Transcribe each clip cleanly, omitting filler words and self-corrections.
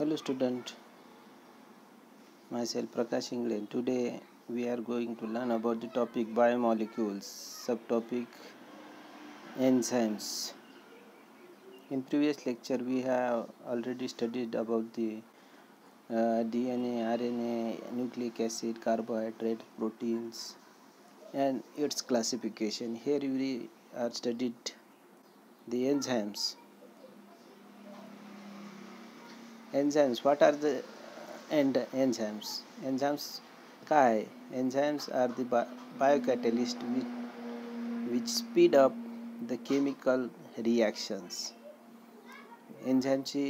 Hello student, myself Prakash England. Today we are going to learn about the topic biomolecules, subtopic enzymes. In previous lecture we have already studied about the DNA, RNA, nucleic acid, carbohydrate, proteins and its classification. Here we are studied the enzymes. Enzymes, what are the enzymes? Enzymes काय? Enzymes are the biocatalyst which speed up the chemical reactions. एन्झाईमची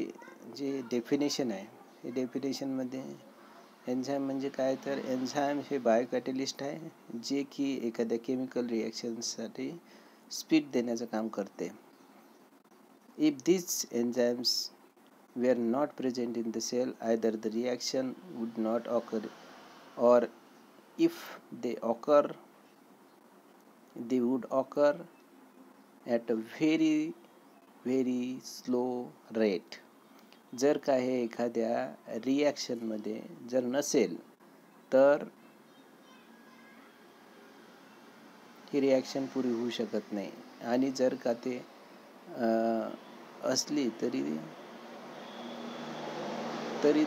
जी definition आहे, हे डेफिनेशनमध्ये enzyme म्हणजे काय, तर enzyme हे बायोकॅटलिस्ट आहे जे की एखाद्या केमिकल रिॲक्शनसाठी स्पीड देण्याचं काम करते. If these enzymes were not present in the cell, either the reaction would not occur, or if they occur, they would occur at a very slow rate. जर का हे एखाद्या रिॲक्शनमध्ये जर नसेल तर ही रिॲक्शन पुरी होऊ शकत नाही, आणि जर का ते असली तरी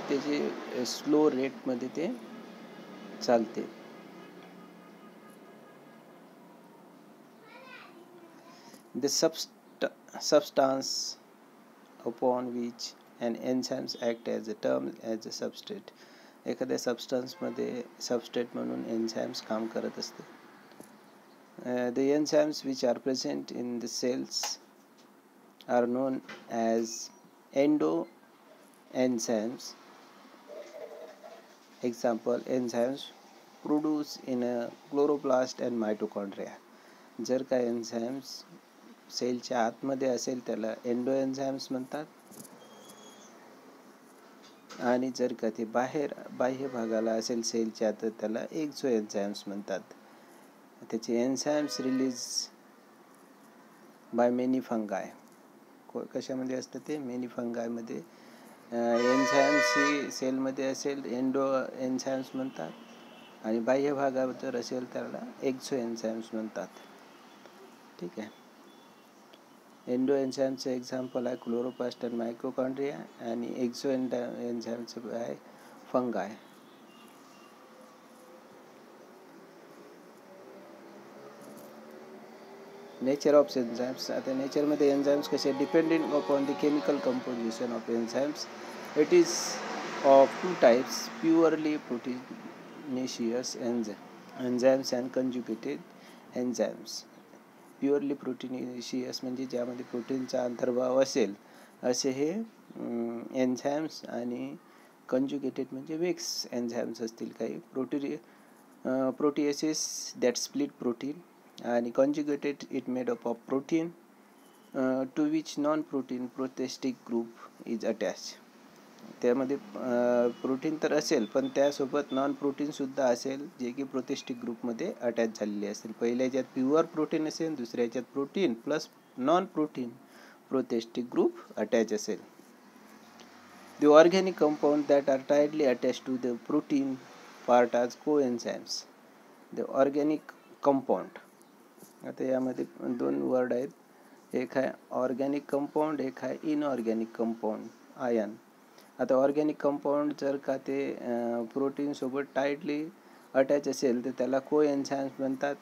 त्याचे स्लो रेटमध्ये ते चालते. The substance upon which an enzymes act as a term as a substrate. एखाद्या सबस्टन्समध्ये सबस्ट्रेट म्हणून एन्झाईम्स काम करत असते. The enzymes which are present in the cells are known as endoenzymes. Example, enzymes produced in a chloroplast and mitochondria. जर का enzymes सेलच्या आतमध्ये असेल त्याला एंडोएन्झाईम्स म्हणतात, आणि जर का ते बाह्य भागाला असेल सेलच्या तर त्याला एक्झोएन्झाईम्स म्हणतात. त्याचे एन्झाईम्स रिलीज बाय मेनी फंगाय. कशामध्ये असतं ते? मेनी फंगायमध्ये एन्झाईम्स ही सेलमध्ये असेल एंडो एन्झाईम्स म्हणतात, आणि बाह्य भागावर जर असेल त्याला एक्झोएन्झाईम्स म्हणतात. ठीक आहे. एंडो एन्झाईमचं एक्झाम्पल आहे क्लोरोप्लास्ट आणि मायटोकॉन्ड्रिया, आणि एक्झो एन्झाईमचं आहे फंगाय. Nature of enzymes. आता नेचरमध्ये एन्झाईम्स कसे, depending upon the chemical composition of enzymes, it is of two types, purely proteinaceous enzymes and conjugated enzymes. Purely proteinaceous म्हणजे ज्यामध्ये प्रोटीनचा अंतर्भाव असेल असे हे एन्झाईम्स, आणि कंजुगेटेड म्हणजे मिक्स एन्झाईम्स असतील काही. प्रोटीएसिस दॅट स्प्लिट प्रोटीन, आणि conjugated it made up of protein to which non protein prosthetic group is attach. त्यामध्ये प्रोटीन तर असेल पण त्यासोबत नॉन प्रोटीनसुद्धा असेल जे की प्रोटेस्टिक ग्रुपमध्ये अटॅच झालेले असेल. पहिल्या ह्याच्यात प्युअर प्रोटीन असेल, दुसऱ्या ह्याच्यात protein plus non protein prosthetic group attach असेल. The organic compound that are tightly attach to the protein part are coenzymes. The organic compound, आता यामध्ये दोन वर्ड आहेत, एक आहे ऑर्गॅनिक कंपाऊंड, एक आहे इनऑर्गॅनिक कंपाऊंड आयन. आता ऑर्गॅनिक कंपाऊंड जर का ते प्रोटीनसोबत टाईटली अटॅच असेल तर त्याला कोएन्झाईम्स म्हणतात.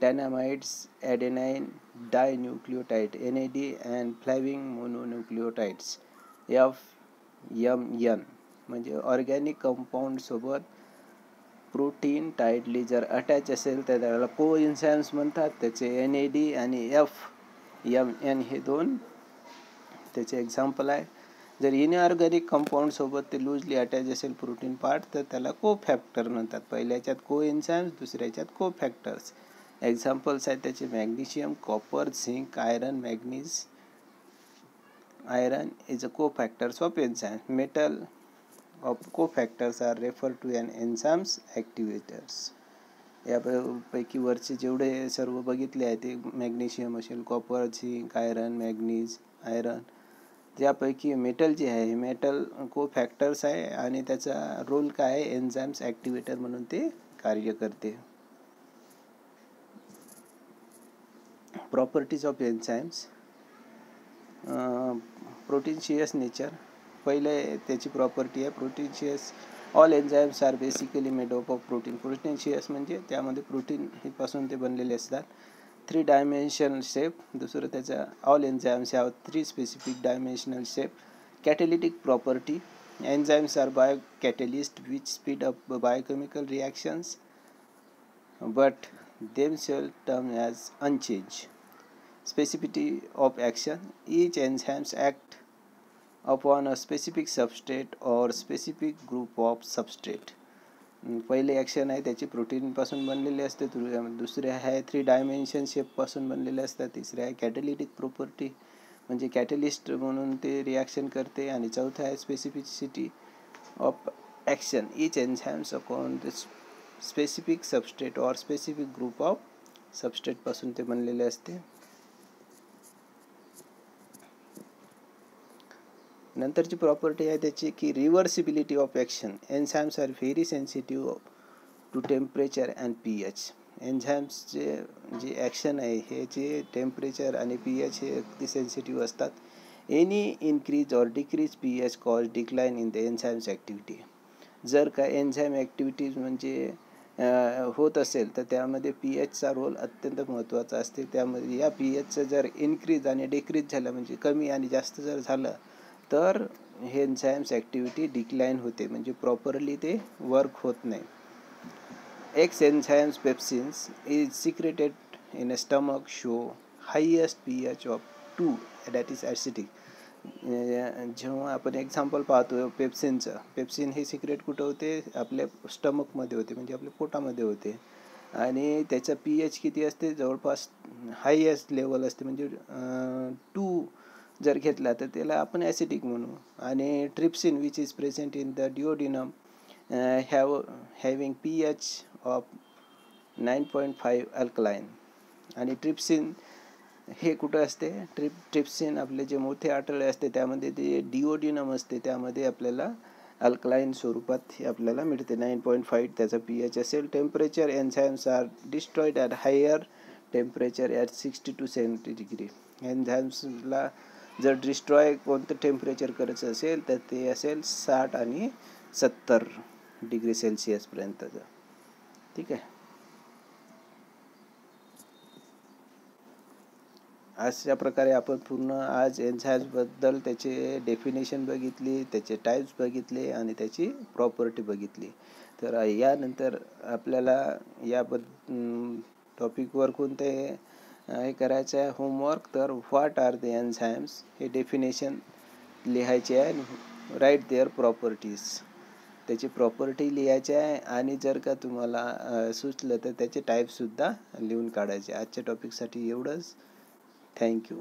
टॅनामाइड्स, ॲडेनाइन डायन्यूक्लियोटाइड NAD अँड फ्लॅविंग मोनोन्यूक्लियोटाइड्स FMN. म्हणजे ऑर्गॅनिक कंपाऊंडसोबत प्रोटीन टाईटली जर अटॅच असेल तर त्याला कोएन्झाईम्स म्हणतात. त्याचे NAD आणि FMN हे दोन त्याचे एक्झाम्पल आहे. जर इनऑर्गॅनिक कंपाऊंडसोबत ते लूजली अटॅच असेल प्रोटीन पार्ट तर त्याला कोफॅक्टर म्हणतात. पहिल्या ह्याच्यात कोएन्झाईम्स, दुसऱ्या ह्याच्यात कोफॅक्टर्स. एक्झाम्पल्स आहेत त्याचे magnesium, copper, zinc, iron, manganese. Iron is a cofactors of enzymes. Metal of cofactors are refer to an enzymes activators. यापैकी वरचे जेवढे सर्व बघितले आहे ते मॅग्नेशियम असेल, copper, zinc, iron, manganese, iron, त्यापैकी मेटल जे आहे, मेटल को फॅक्टर्स आहे आणि त्याचा रोल काय आहे, एन्झाइम्स ॲक्टिवेटर म्हणून ते कार्य करते. Properties of enzymes. Proteinaceous nature. पहिले त्याची प्रॉपर्टी आहे proteinaceous. All enzymes are basically made up of protein. Proteinaceous म्हणजे त्यामध्ये प्रोटीन हे पासून ते बनलेले असतात. 3 डायमेन्शनल शेप. दुसरं त्याचा all enzymes have 3 specific dimensional shape. Catalytic property. Enzymes are biocatalyst which speed up biochemical reactions but themselves term as unchanged. Specificity of action. Each enzymes act upon a specific substrate or specific group of substrate. पहिले action आहे त्याची प्रोटीनपासून बनलेले असते. दुसरे आहे 3 dimension शेपपासून बनलेले असतात. तिसरे आहे कॅटॅलिटिक प्रॉपर्टी म्हणजे कॅटलिस्ट म्हणून ते रिॲक्शन करते. आणि चौथा आहे specificity of action. Each enzymes upon the specific substrate और स्पेसिफिक ग्रुप ऑफ सबस्ट्रेटपासून ते बनलेले असते. नंतरची प्रॉपर्टी आहे त्याची की reversibility of action. Enzymes are very sensitive to temperature and pH. एन्झाइम्सचे जे ॲक्शन आहे हे जे टेम्परेचर आणि pH हे अगदी सेन्सिटिव्ह असतात. Any increase or decrease pH cause decline in the enzymes activity. जर का एन्झाइम ॲक्टिव्हिटीज म्हणजे होत असेल तर त्यामध्ये pHचा रोल अत्यंत महत्त्वाचा असते. त्यामध्ये या pHचं जर इन्क्रीज आणि डिक्रीज झालं म्हणजे कमी आणि जास्त जर झालं तर हे एन्झाइम्स ॲक्टिव्हिटी डिक्लाइन होते म्हणजे प्रॉपरली ते वर्क होत नाही. Ex enzymes pepsins is secreted in a stomach show highest pH of 2 that is acidic. जेव्हा आपण एक्झाम्पल पाहतो पेप्सिनचं, पेप्सिन हे सिक्रेट कुठं होते, आपल्या स्टमकमध्ये होते म्हणजे आपल्या पोटामध्ये होते. आणि त्याचा pH किती असते, जवळपास हायेस्ट लेवल असते म्हणजे 2 जर घेतला तर त्याला आपण ॲसिडिक म्हणू. आणि trypsin which is present in the duodenum having pH of 9.5 alkaline. आणि ट्रिप्सिन हे कुठं असते, ट्रिप्सिन आपले जे मोठे आठळे असते त्यामध्ये ते डिओडिनम असते, त्यामध्ये आपल्याला अल्कलाइन स्वरूपात हे आपल्याला मिळते. 9.5 त्याचा pH असेल. Temperature enzymes are destroyed at higher temperature at 60 to 70 degree. एन्झाइम्सला जर डिस्ट्रॉय कोणतं टेम्परेचर करायचं असेल तर ते असेल 60 आणि 70 डिग्री सेल्सिअसपर्यंतचं. ठीक आहे. अशा प्रकारे आपण पूर्ण आज एन्झाइम्सबद्दल त्याचे डेफिनेशन बघितली, त्याचे टाईप्स बघितले आणि त्याची प्रॉपर्टी बघितली. तर यानंतर आपल्याला या टॉपिकवर कोणते हे करायचं आहे होमवर्क. तर व्हॉट आर द एन्झाइम्स हे डेफिनेशन लिहायचे आहे. Write their properties. त्याची प्रॉपर्टी लिहायची आहे आणि जर का तुम्हाला सुचलं तर त्याचे टाईपसुद्धा लिहून काढायचे. आजच्या टॉपिकसाठी एवढंच. थँक्यू.